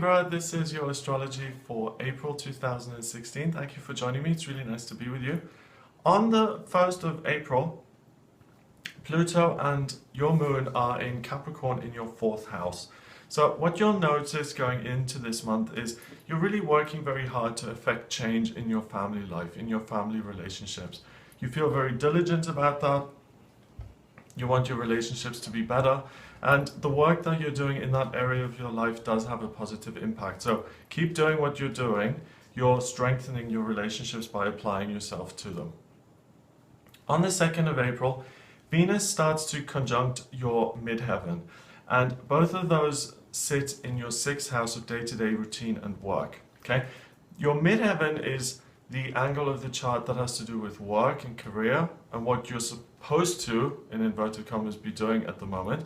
Libra, this is your astrology for April 2016. Thank you for joining me. It's really nice to be with you. On the 1st of April, Pluto and your moon are in Capricorn in your 4th house. So what you'll notice going into this month is you're really working very hard to affect change in your family life, in your family relationships. You feel very diligent about that. You want your relationships to be better, and the work that you're doing in that area of your life does have a positive impact. So keep doing what you're doing. You're strengthening your relationships by applying yourself to them. On the 2nd of April, Venus starts to conjunct your midheaven, and both of those sit in your 6th house of day-to-day routine and work. Okay, your midheaven is the angle of the chart that has to do with work and career and what you're supposed to, in inverted commas, be doing at the moment.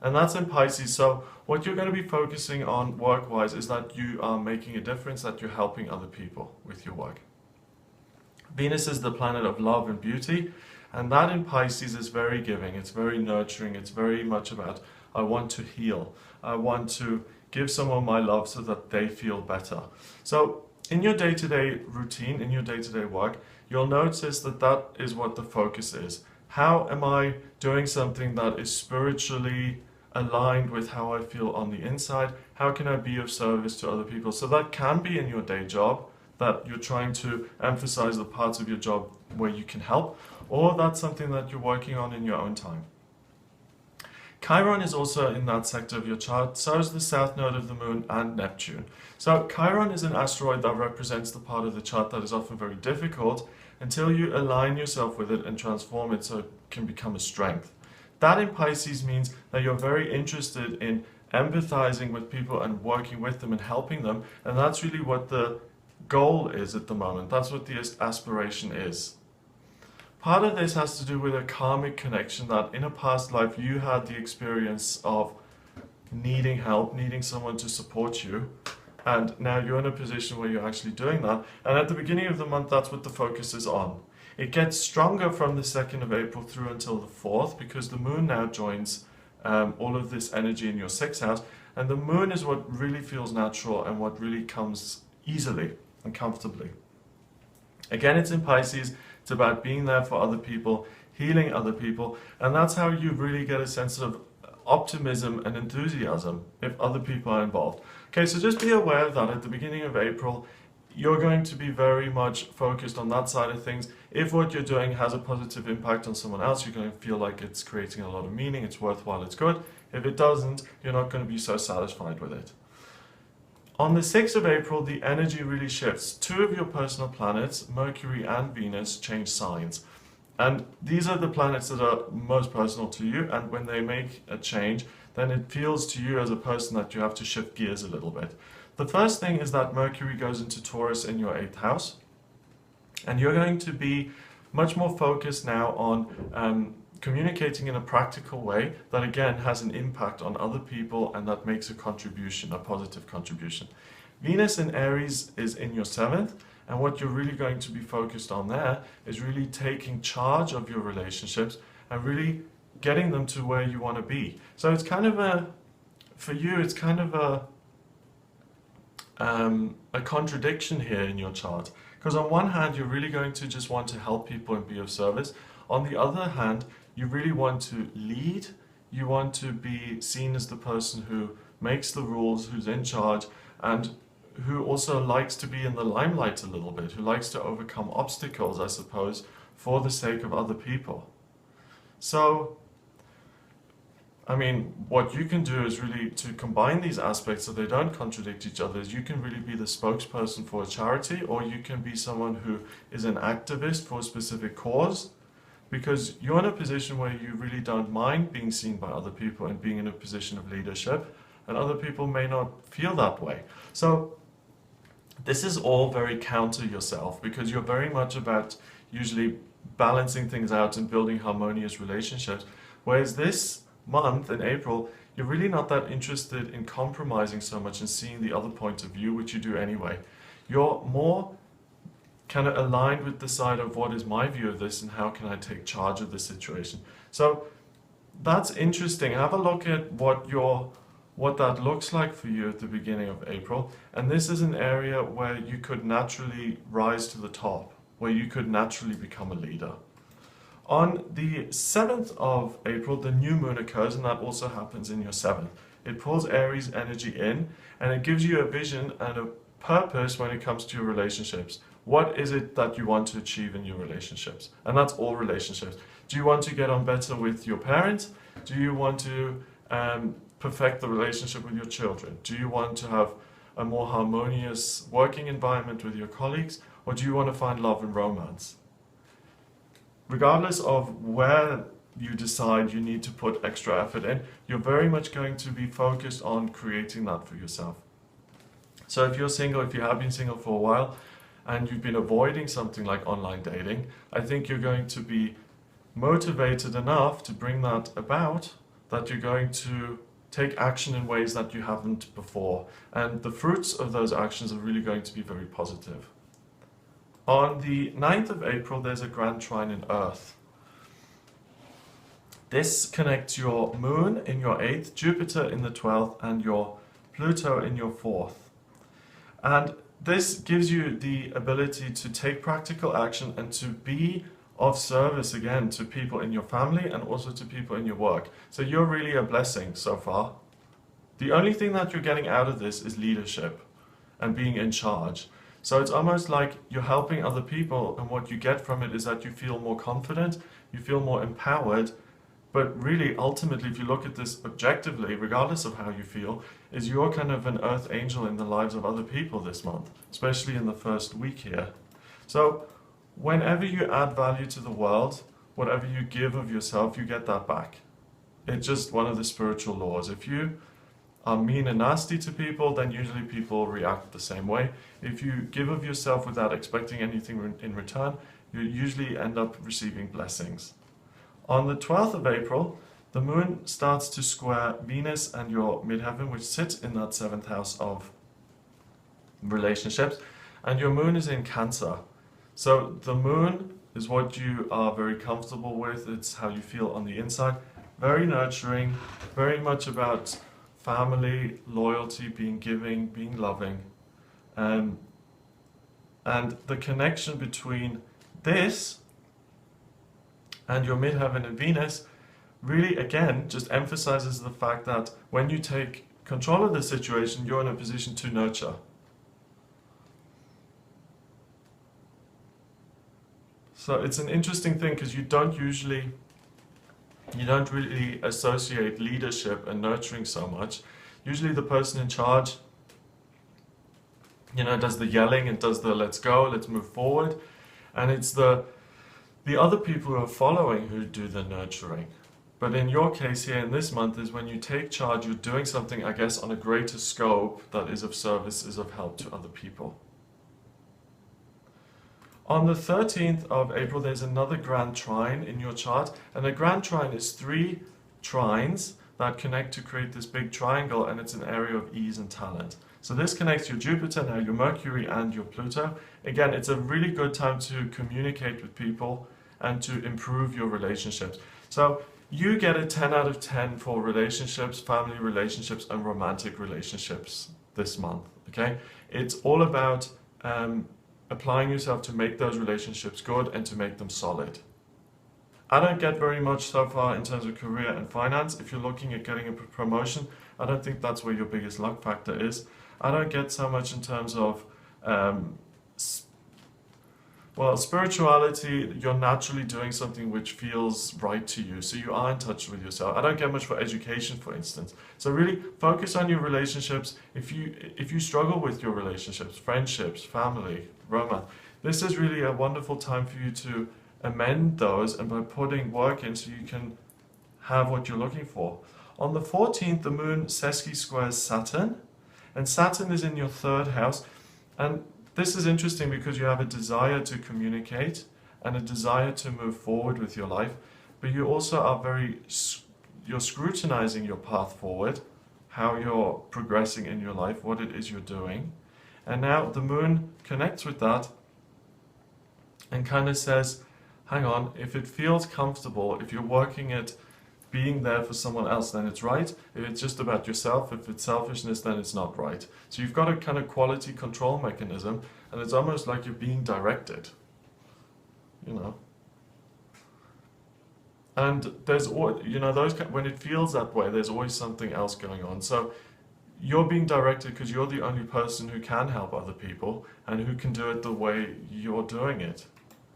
And that's in Pisces. So what you're going to be focusing on work-wise is that you are making a difference, that you're helping other people with your work. Venus is the planet of love and beauty, and that in Pisces is very giving, it's very nurturing, it's very much about I want to heal, I want to give someone my love so that they feel better. So in your day-to-day routine, in your day-to-day work, you'll notice that that is what the focus is. How am I doing something that is spiritually aligned with how I feel on the inside? How can I be of service to other people? So that can be in your day job, that you're trying to emphasize the parts of your job where you can help, or that's something that you're working on in your own time. Chiron is also in that sector of your chart, so is the south node of the moon and Neptune. So Chiron is an asteroid that represents the part of the chart that is often very difficult until you align yourself with it and transform it so it can become a strength. That in Pisces means that you're very interested in empathizing with people and working with them and helping them, and that's really what the goal is at the moment. That's what the aspiration is. Part of this has to do with a karmic connection, that in a past life you had the experience of needing help, needing someone to support you, and now you're in a position where you're actually doing that. And at the beginning of the month, that's what the focus is on. It gets stronger from the 2nd of April through until the 4th, because the moon now joins all of this energy in your 6th house, and the moon is what really feels natural and what really comes easily and comfortably. Again, it's in Pisces. It's about being there for other people, healing other people, and that's how you really get a sense of optimism and enthusiasm if other people are involved. Okay, so just be aware that at the beginning of April, you're going to be very much focused on that side of things. If what you're doing has a positive impact on someone else, you're going to feel like it's creating a lot of meaning, it's worthwhile, it's good. If it doesn't, you're not going to be so satisfied with it. On the 6th of April, the energy really shifts. 2 of your personal planets, Mercury and Venus, change signs. And these are the planets that are most personal to you, and when they make a change, then it feels to you as a person that you have to shift gears a little bit. The first thing is that Mercury goes into Taurus in your 8th house, and you're going to be much more focused now on communicating in a practical way that again has an impact on other people and that makes a contribution, a positive contribution. Venus in Aries is in your 7th, and what you're really going to be focused on there is really taking charge of your relationships and really getting them to where you want to be. So it's kind of for you, it's kind of a contradiction here in your chart. Because on one hand, you're really going to just want to help people and be of service. On the other hand, you really want to lead. You want to be seen as the person who makes the rules, who's in charge, and who also likes to be in the limelight a little bit, who likes to overcome obstacles, I suppose, for the sake of other people. So, I mean, what you can do is really to combine these aspects so they don't contradict each other. You can really be the spokesperson for a charity, or you can be someone who is an activist for a specific cause, because you're in a position where you really don't mind being seen by other people and being in a position of leadership, and other people may not feel that way. So this is all very counter yourself, because you're very much about usually balancing things out and building harmonious relationships, whereas this month in April, you're really not that interested in compromising so much and seeing the other point of view, which you do anyway. You're more kind of aligned with the side of what is my view of this and how can I take charge of the situation. So that's interesting. Have a look at what your what that looks like for you at the beginning of April. And this is an area where you could naturally rise to the top, where you could naturally become a leader. On the 7th of April, the new moon occurs, and that also happens in your 7th. It pulls Aries energy in, and it gives you a vision and a purpose when it comes to your relationships. What is it that you want to achieve in your relationships? And that's all relationships. Do you want to get on better with your parents? Do you want to perfect the relationship with your children? Do you want to have a more harmonious working environment with your colleagues? Or do you want to find love and romance? Regardless of where you decide you need to put extra effort in, you're very much going to be focused on creating that for yourself. So if you're single, if you have been single for a while, and you've been avoiding something like online dating, I think you're going to be motivated enough to bring that about, that you're going to take action in ways that you haven't before. And the fruits of those actions are really going to be very positive. On the 9th of April, there's a grand trine in Earth. This connects your moon in your 8th, Jupiter in the 12th, and your Pluto in your 4th. And this gives you the ability to take practical action and to be of service again to people in your family and also to people in your work. So you're really a blessing so far. The only thing that you're getting out of this is leadership and being in charge. So it's almost like you're helping other people, and what you get from it is that you feel more confident, you feel more empowered. But really, ultimately, if you look at this objectively, regardless of how you feel, is you're kind of an earth angel in the lives of other people this month, especially in the first week here. So whenever you add value to the world, whatever you give of yourself, you get that back. It's just one of the spiritual laws. If you are mean and nasty to people, then usually people react the same way. If you give of yourself without expecting anything in return, you usually end up receiving blessings. On the 12th of April, the moon starts to square Venus and your midheaven, which sits in that 7th house of relationships, and your moon is in Cancer. So the moon is what you are very comfortable with. It's how you feel on the inside. Very nurturing, very much about family, loyalty, being giving, being loving. And the connection between this and your midheaven and Venus really, again, just emphasizes the fact that when you take control of the situation, you're in a position to nurture. So it's an interesting thing because you don't really associate leadership and nurturing so much. Usually the person in charge, does the yelling and does the let's go, let's move forward. And it's the other people who are following who do the nurturing. But in your case here in this month is when you take charge, you're doing something, I guess, on a greater scope that is of service, is of help to other people. On the 13th of April, there's another grand trine in your chart. And a grand trine is 3 trines that connect to create this big triangle, and it's an area of ease and talent. So this connects your Jupiter, now your Mercury, and your Pluto. Again, it's a really good time to communicate with people and to improve your relationships. So you get a 10 out of 10 for relationships, family relationships, and romantic relationships this month, okay? It's all about applying yourself to make those relationships good and to make them solid. I don't get very much so far in terms of career and finance. If you're looking at getting a promotion, I don't think that's where your biggest luck factor is. I don't get so much in terms of spirituality. You're naturally doing something which feels right to you, so you are in touch with yourself. I don't get much for education, for instance. So really focus on your relationships. If you struggle with your relationships, friendships, family, romance, this is really a wonderful time for you to amend those, and by putting work in so you can have what you're looking for. On the 14th, the moon sesqui squares Saturn, and Saturn is in your 3rd house. And this is interesting because you have a desire to communicate and a desire to move forward with your life, but you also are you're scrutinizing your path forward, how you're progressing in your life, what it is you're doing. And now the moon connects with that and kind of says, hang on, if it feels comfortable, if you're working at being there for someone else, then it's right. If it's just about yourself, if it's selfishness, then it's not right. So you've got a kind of quality control mechanism, and it's almost like you're being directed, you know. And there's, you know, when it feels that way, there's always something else going on. So you're being directed because you're the only person who can help other people and who can do it the way you're doing it.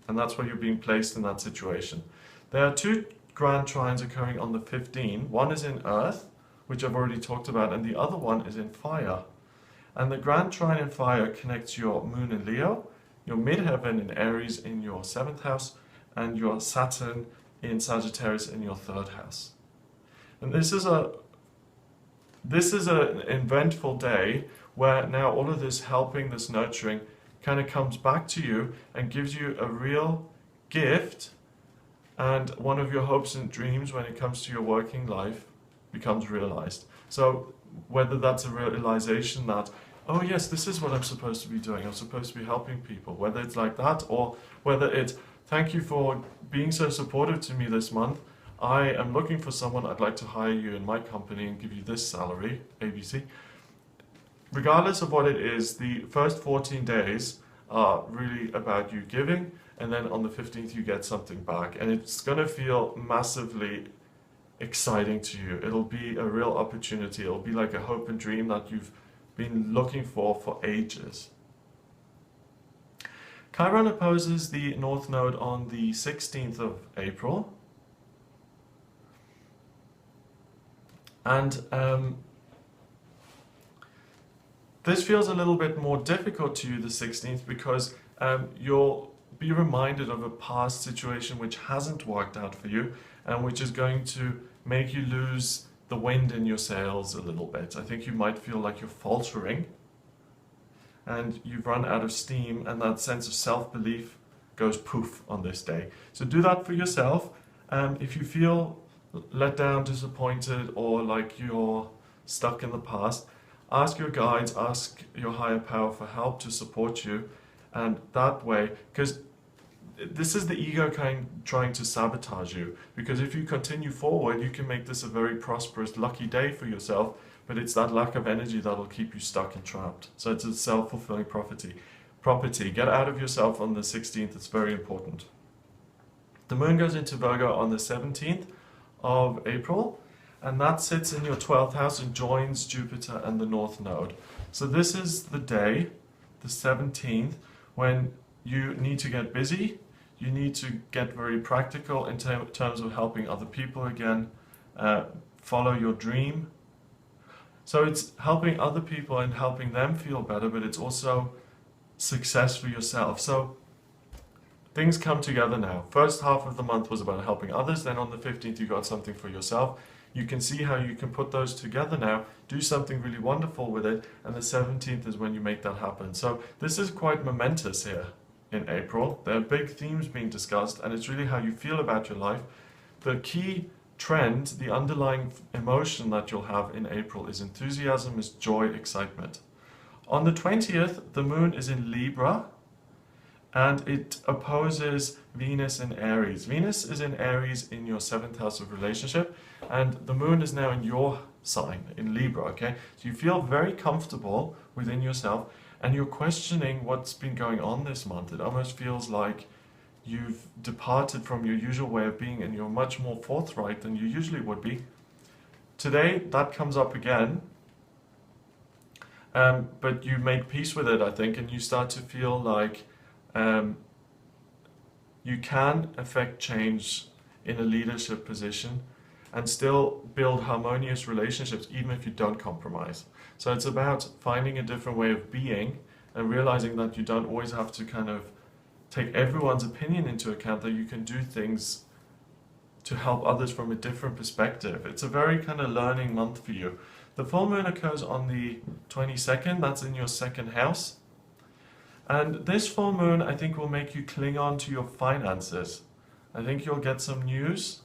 And that's why you're being placed in that situation. There are two grand trines occurring on the 15th. One is in Earth, which I've already talked about, and the other one is in Fire. And the grand trine in Fire connects your Moon in Leo, your midheaven in Aries in your 7th house, and your Saturn in Sagittarius in your 3rd house. And this is an eventful day where now all of this helping, this nurturing, kind of comes back to you and gives you a real gift, and one of your hopes and dreams when it comes to your working life becomes realized. So whether that's a realization that, oh yes, this is what I'm supposed to be doing, I'm supposed to be helping people, whether it's like that, or whether it's, thank you for being so supportive to me this month, I am looking for someone, I'd like to hire you in my company and give you this salary, ABC. Regardless of what it is, the first 14 days are really about you giving, and then on the 15th you get something back, and it's going to feel massively exciting to you. It'll be a real opportunity. It'll be like a hope and dream that you've been looking for ages. Chiron opposes the North Node on the 16th of April. And this feels a little bit more difficult to you, the 16th, because you'll be reminded of a past situation which hasn't worked out for you and which is going to make you lose the wind in your sails a little bit. I think you might feel like you're faltering and you've run out of steam, and that sense of self-belief goes poof on this day. So do that for yourself. If you feel let down, disappointed, or like you're stuck in the past, ask your guides, ask your higher power for help to support you, and that way, because this is the ego trying to sabotage you, because if you continue forward, you can make this a very prosperous, lucky day for yourself, but it's that lack of energy that'll keep you stuck and trapped. So it's a self-fulfilling prophecy. Get out of yourself on the 16th, it's very important. The moon goes into Virgo on the 17th of April, and that sits in your 12th house and joins Jupiter and the North Node. So this is the day, the 17th, when you need to get busy, you need to get very practical in terms of helping other people again, follow your dream. So it's helping other people and helping them feel better, but it's also success for yourself. So things come together now. First half of the month was about helping others, then on the 15th you got something for yourself. You can see how you can put those together now, do something really wonderful with it, and the 17th is when you make that happen. So this is quite momentous here in April. There are big themes being discussed, and it's really how you feel about your life. The key trend, the underlying emotion that you'll have in April is enthusiasm, is joy, excitement. On the 20th, the moon is in Libra, and it opposes Venus in Aries. Venus is in Aries in your 7th house of relationship, and the moon is now in your sign, in Libra, okay? So you feel very comfortable within yourself, and you're questioning what's been going on this month. It almost feels like you've departed from your usual way of being, and you're much more forthright than you usually would be. Today, that comes up again, but you make peace with it, I think, and you start to feel like you can affect change in a leadership position and still build harmonious relationships even if you don't compromise. So it's about finding a different way of being and realizing that you don't always have to kind of take everyone's opinion into account, that you can do things to help others from a different perspective. It's a very kind of learning month for you. The full moon occurs on the 22nd, that's in your 2nd house. And this full moon, I think, will make you cling on to your finances. I think you'll get some news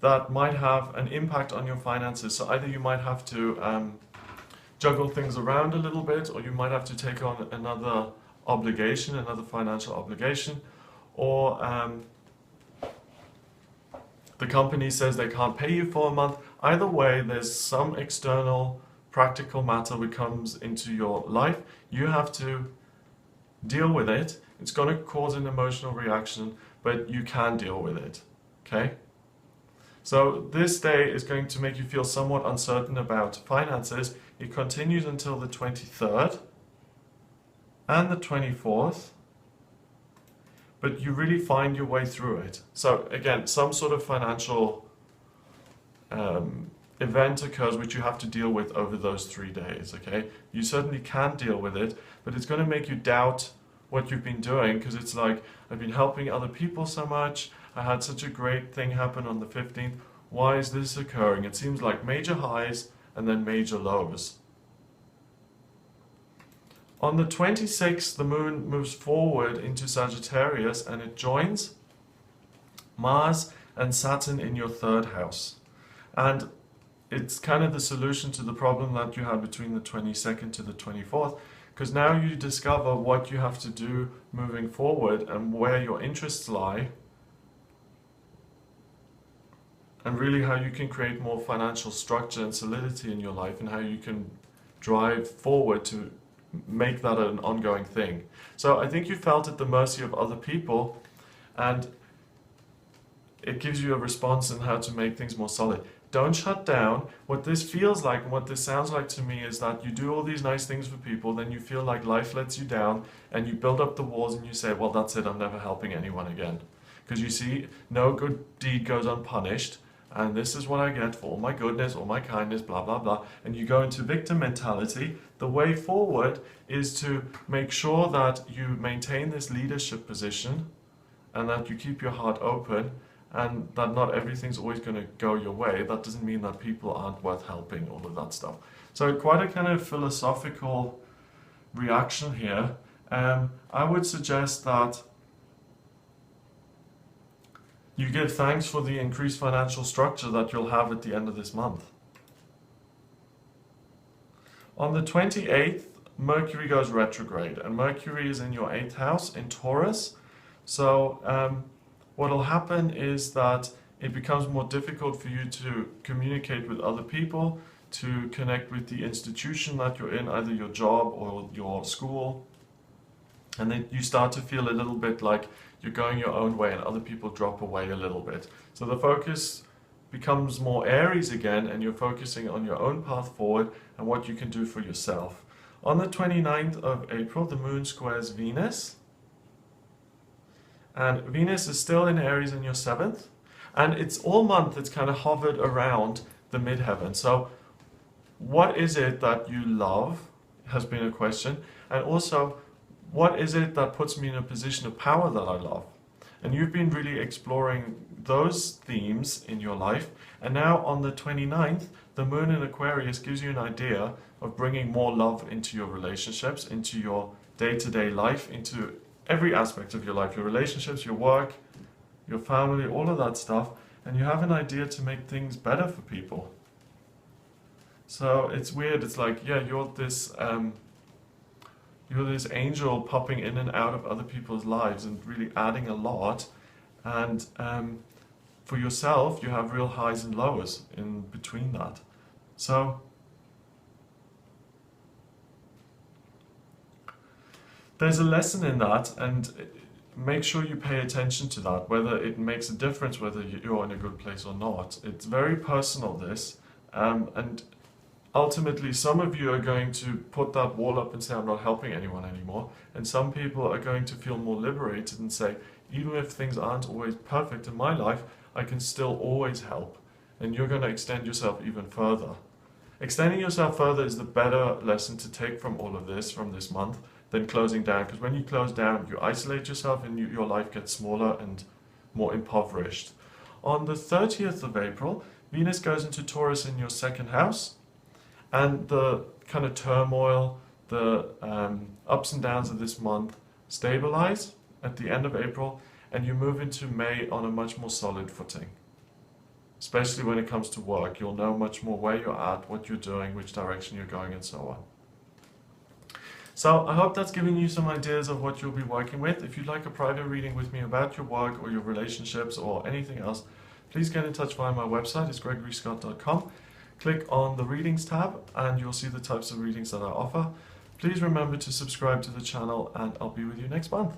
that might have an impact on your finances. So either you might have to juggle things around a little bit, or you might have to take on another obligation, another financial obligation, or the company says they can't pay you for a month. Either way, there's some external practical matter that comes into your life. You have to deal with it. It's going to cause an emotional reaction, but you can deal with it. Okay? So this day is going to make you feel somewhat uncertain about finances. It continues until the 23rd and the 24th, but you really find your way through it. So again, some sort of financial event occurs which you have to deal with over those 3 days, okay? You certainly can deal with it, but it's going to make you doubt what you've been doing, because it's like, I've been helping other people so much, I had such a great thing happen on the 15th, why is this occurring? It seems like major highs and then major lows. On the 26th, the moon moves forward into Sagittarius and it joins Mars and Saturn in your 3rd house. And it's kind of the solution to the problem that you had between the 22nd to the 24th, because now you discover what you have to do moving forward and where your interests lie, and really how you can create more financial structure and solidity in your life, and how you can drive forward to make that an ongoing thing. So I think you felt at the mercy of other people, and it gives you a response on how to make things more solid. Don't shut down. What this feels like and what this sounds like to me is that you do all these nice things for people, then you feel like life lets you down, and you build up the walls and you say, well, that's it, I'm never helping anyone again. Because you see, no good deed goes unpunished, and this is what I get for all my goodness, all my kindness, blah, blah, blah. And you go into victim mentality. The way forward is to make sure that you maintain this leadership position and that you keep your heart open, and that not everything's always going to go your way. That doesn't mean that people aren't worth helping, all of that stuff. So quite a kind of philosophical reaction here. I would suggest that you give thanks for the increased financial structure that you'll have at the end of this month. On the 28th, Mercury goes retrograde, and Mercury is in your 8th house in Taurus. So what will happen is that it becomes more difficult for you to communicate with other people, to connect with the institution that you're in, either your job or your school. And then you start to feel a little bit like you're going your own way and other people drop away a little bit. So the focus becomes more Aries again, and you're focusing on your own path forward and what you can do for yourself. On the 29th of April, the moon squares Venus. And Venus is still in Aries in your 7th. And it's all month, it's kind of hovered around the midheaven. So what is it that you love has been a question. And also, what is it that puts me in a position of power that I love? And you've been really exploring those themes in your life. And now on the 29th, the moon in Aquarius gives you an idea of bringing more love into your relationships, into your day-to-day life, into every aspect of your life, your relationships, your work, your family, all of that stuff. And you have an idea to make things better for people. So it's weird. It's like, yeah, you're this angel popping in and out of other people's lives and really adding a lot. And for yourself, you have real highs and lows in between that. So there's a lesson in that, and make sure you pay attention to that, whether it makes a difference whether you're in a good place or not. It's very personal, this, and ultimately some of you are going to put that wall up and say, I'm not helping anyone anymore, and some people are going to feel more liberated and say, even if things aren't always perfect in my life, I can still always help. And you're going to extend yourself even further. Extending yourself further is the better lesson to take from all of this, from this month, than closing down. Because when you close down, you isolate yourself and your life gets smaller and more impoverished. On the 30th of April, Venus goes into Taurus in your 2nd house. And the kind of turmoil, the ups and downs of this month stabilize at the end of April, and you move into May on a much more solid footing. Especially when it comes to work, you'll know much more where you're at, what you're doing, which direction you're going, and so on. So I hope that's giving you some ideas of what you'll be working with. If you'd like a private reading with me about your work or your relationships or anything else, please get in touch via my website. It's gregoryscott.com. Click on the readings tab and you'll see the types of readings that I offer. Please remember to subscribe to the channel and I'll be with you next month.